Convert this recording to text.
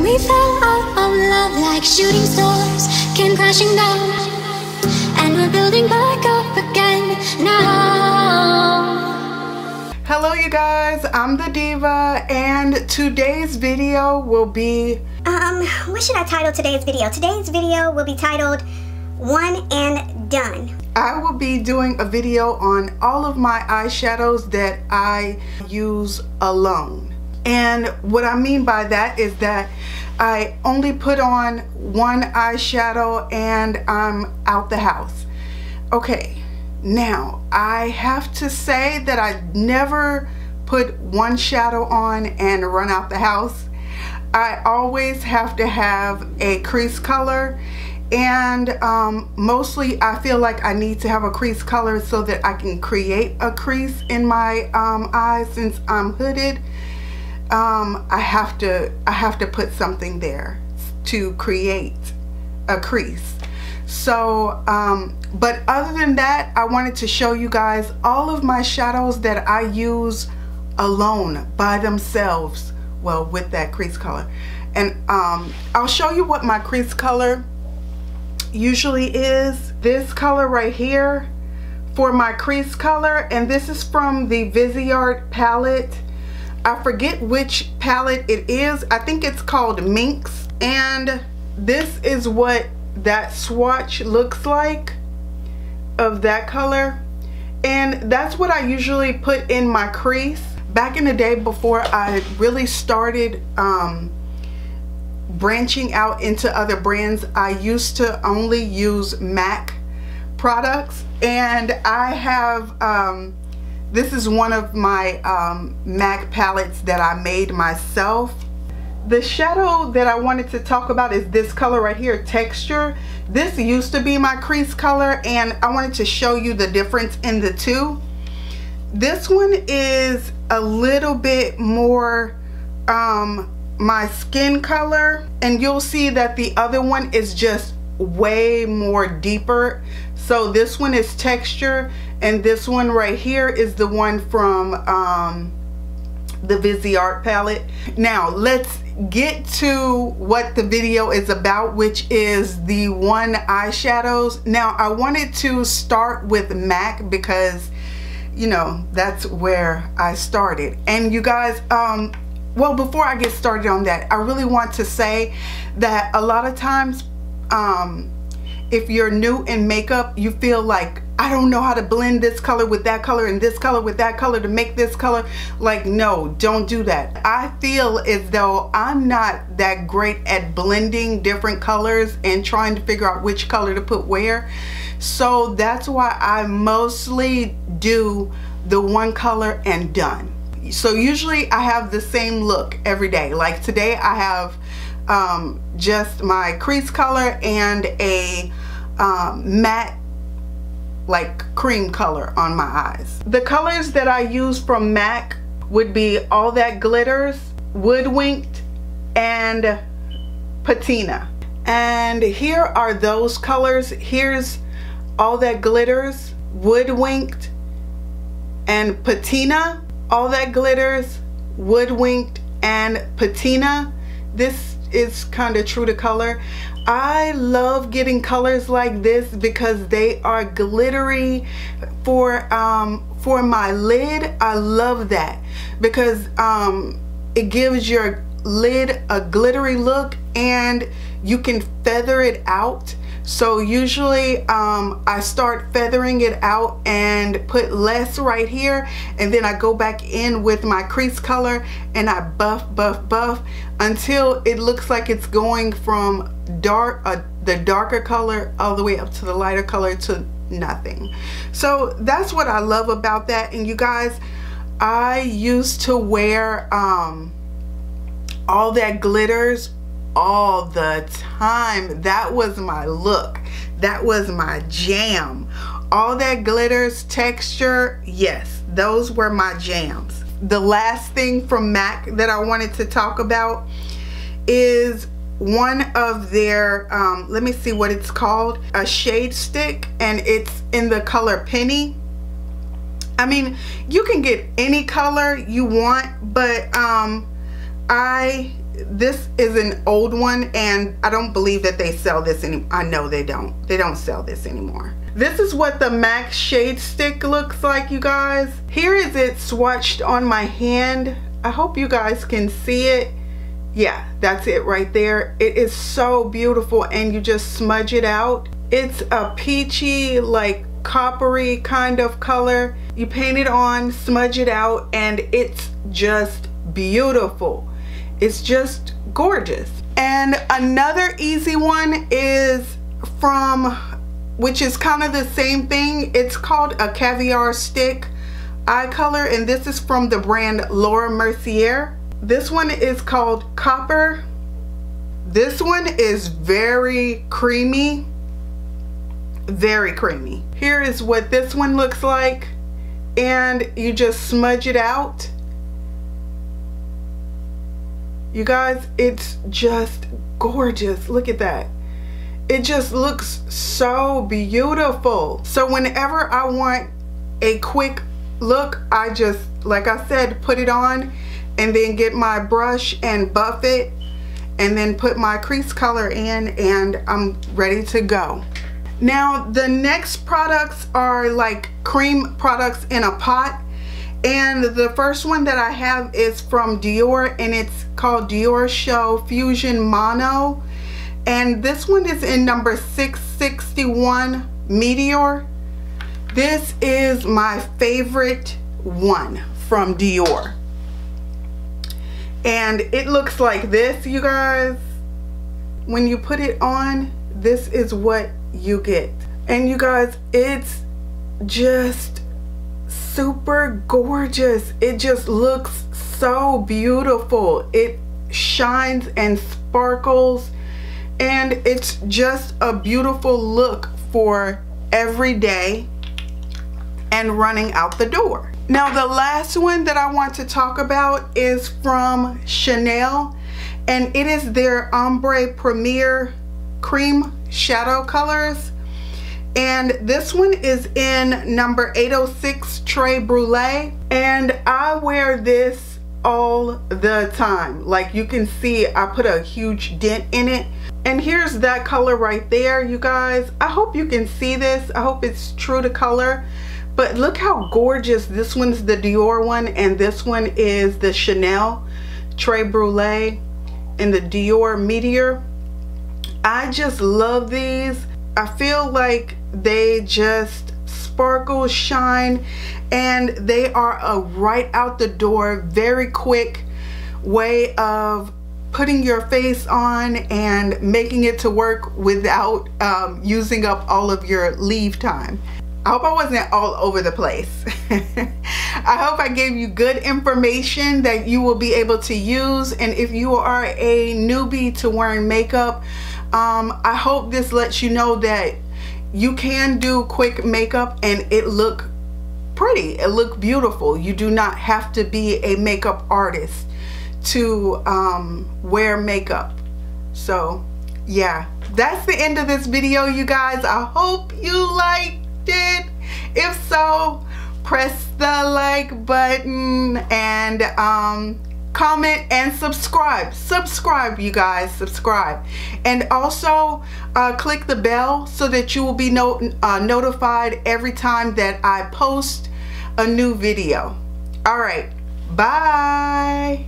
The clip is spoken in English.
we fell out of love like shooting stars came crashing down, and we're building back up again now. Hello you guys, I'm the Diva, and today's video will be... what should I title today's video? Today's video will be titled One and Done. I will be doing a video on all of my eyeshadows that I use alone. And what I mean by that is that I only put on one eyeshadow and I'm out the house. Okay, now I have to say that I never put one shadow on and run out the house. I always have to have a crease color, and mostly I feel like I need to have a crease color so that I can create a crease in my eyes. Since I'm hooded, I have to put something there to create a crease. So but other than that, I wanted to show you guys all of my shadows that I use alone by themselves, well, with that crease color. And I'll show you what my crease color usually is. This color right here for my crease color, and this is from the Viseart palette. I forget which palette it is. I think it's called Minx, and this is what that swatch looks like of that color, and that's what I usually put in my crease. Back in the day, before I really started branching out into other brands, I used to only use MAC products, and I have this is one of my MAC palettes that I made myself. The shadow that I wanted to talk about is this color right here, Texture. This used to be my crease color, and I wanted to show you the difference in the two. This one is a little bit more my skin color, and you'll see that the other one is just way more deeper. So this one is Texture, and this one right here is the one from the Viseart palette. Now let's get to what the video is about, which is the one eyeshadows. Now I wanted to start with MAC because, you know, that's where I started. And you guys, well, before I get started on that, I really want to say that a lot of times if you're new in makeup, you feel like, I don't know how to blend this color with that color and this color with that color to make this color. Like, no, don't do that. I feel as though I'm not that great at blending different colors and trying to figure out which color to put where. So that's why I mostly do the one color and done. So usually I have the same look every day. Like today I have just my crease color and a matte like cream color on my eyes. The colors that I use from MAC would be All That Glitters, Woodwinked, and Patina. And here are those colors. Here's All That Glitters, Woodwinked, and Patina. All That Glitters, Woodwinked, and Patina. This is kind of true to color. I love getting colors like this because they are glittery for my lid. I love that because it gives your lid a glittery look and you can feather it out. So usually I start feathering it out and put less right here, and then I go back in with my crease color and I buff until it looks like it's going from the darker color all the way up to the lighter color to nothing. So that's what I love about that. And you guys, I used to wear All That Glitters all the time. That was my look. That was my jam. All That Glitters, Texture, yes, those were my jams. The last thing from MAC that I wanted to talk about is one of their let me see what it's called, a shade stick, and it's in the color Penny. I mean, you can get any color you want, but I this is an old one, and I don't believe that they sell this anymore. I know they don't sell this anymore. This is what the MAC shade stick looks like, you guys. Here is it swatched on my hand. I hope you guys can see it. Yeah, that's it right there. It is so beautiful, and you just smudge it out. It's a peachy, like coppery kind of color. You paint it on, smudge it out, and it's just beautiful. It's just gorgeous. And another easy one is from, which is kind of the same thing. It's called a Caviar Stick eye color, and this is from the brand Laura Mercier. This one is called Copper. This one is very creamy, very creamy. Here is what this one looks like, and you just smudge it out. You guys, it's just gorgeous. Look at that. It just looks so beautiful. So whenever I want a quick look, I just, like I said, put it on and then get my brush and buff it and then put my crease color in, and I'm ready to go. Now the next products are like cream products in a pot, and the first one that I have is from Dior, and it's called Dior Show Fusion Mono, and this one is in number 661 Meteor. This is my favorite one from Dior, and it looks like this, you guys. When you put it on, this is what you get. And you guys, it's just super gorgeous. It just looks so beautiful. It shines and sparkles, and it's just a beautiful look for every day and running out the door. Now the last one that I want to talk about is from Chanel, and it is their Ombre Premier Cream Shadow Colors, and this one is in number 806 Très Brûlée, and I wear this all the time. Like you can see, I put a huge dent in it, and here's that color right there, you guys. I hope you can see this. I hope it's true to color, but look how gorgeous. This one's the Dior one, and this one is the Chanel Très Brûlée and the Dior Meteor. I just love these. I feel like they just sparkle, shine, and they are a right out the door, very quick way of putting your face on and making it to work without using up all of your leave time. I hope I wasn't all over the place. I hope I gave you good information that you will be able to use, and if you are a newbie to wearing makeup, I hope this lets you know that you can do quick makeup and it look pretty, it look beautiful. You do not have to be a makeup artist to wear makeup. So yeah, that's the end of this video, you guys. I hope you liked it. If so, press the like button and comment and subscribe, you guys. Subscribe, and also click the bell so that you will be notified every time that I post a new video. All right, bye.